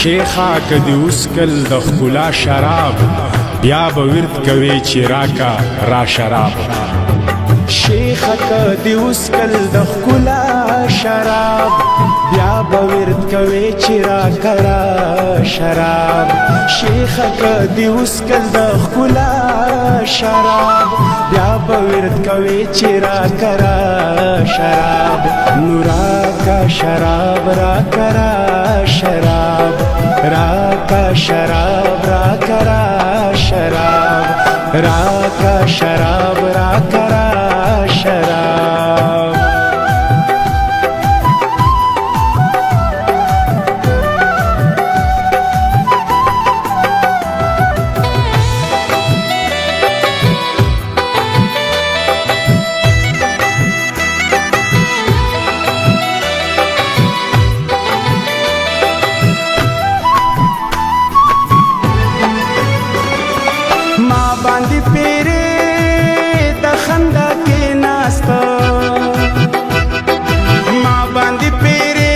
شیخا کدی اسکل د ښکلا شراب بیا به ورد کوي چې راکا را شراب شیخا کدی اسکل د ښکلا شراب بیا به ورد کوي چې راکا را شراب شیخا کدی اسکل د ښکلا شراب بیا به ورد کوي چې راکا را شراب نو راکا شراب راکا را شراب راکا شراب راکا را شراب راکا شراب راکا را شراب باندې پیره د خندا کې ناستا ما باندې پیره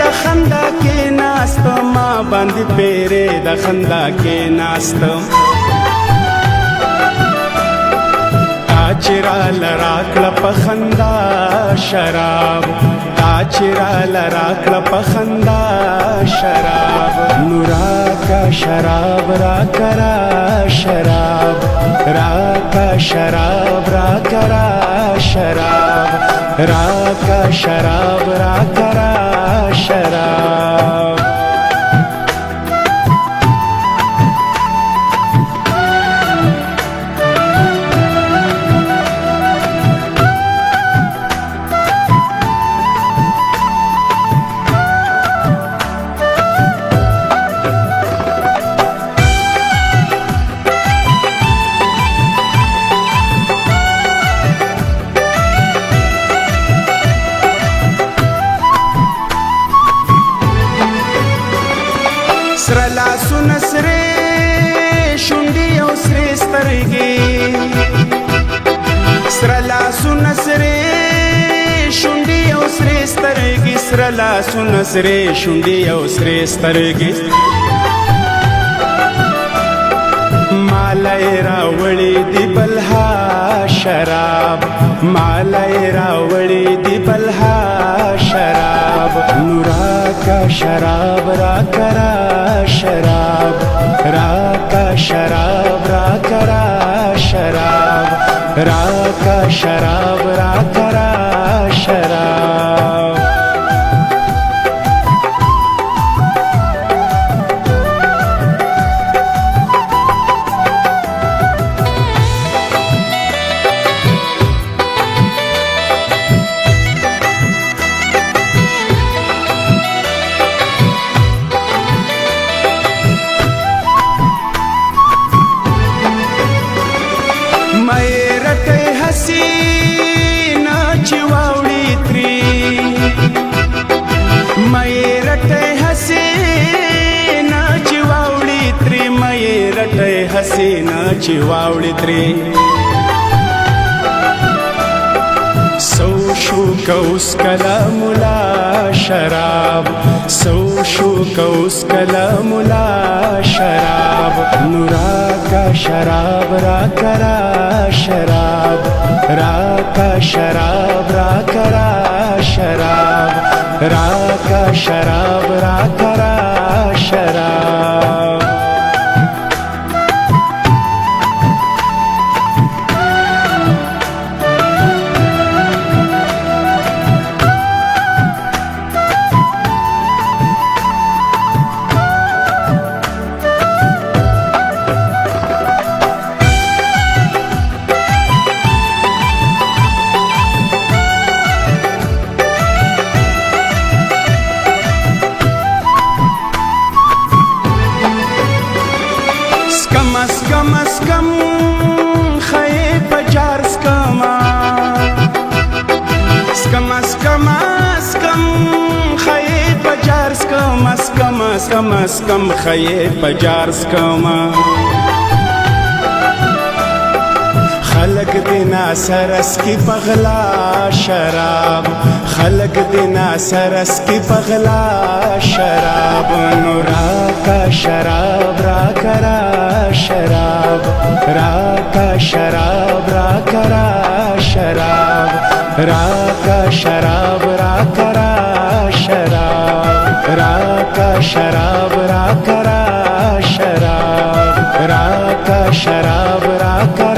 د خندا کې ناستا ما باندې پیره د خندا کې ناستا چرا لراکړه په خندا شراب چرا لراکړه په خندا شراب نوراکا شراب راکا را شراب راکا شراب راکا را شراب راکا شراب راکا را شراب سره لاسونه سرې شونډې او سرې سترګې سره لاسونه سرې شونډې او سرې سترګې سره لاسونه سرې شونډې او سرې سترګې مالای راوړې دی بلها شراب مالای راوړې دی بلها شراب نوراکا شراب راکا را شراب راکا شراب راکا را شراب راکا شراب راکا را شراب حسینا چې واوړي ترې مې رټه حسینا چې واوړي ترې مې رټه حسینا چې واوړي ترې سو شو کوس کلام لا شراب سو شو کوس کلام لا شراب نوراکا شراب راکا را شراب راکا شراب راکا را شراب راکا شراب راکا را شراب اسکم خی پجار سکما اسکم اسکم اسکم خی پجار سکم اسکم اسکم اسکم خی پجار سکما خلق دینا سرس کی پغلا شراب خلق دینا سرس کی پغلا شراب نورا کا شراب را کرا شراب را کا شراب را کرا شراب را کا شراب را کرا شراب را کا شراب را کرا شراب را کا شراب را کرا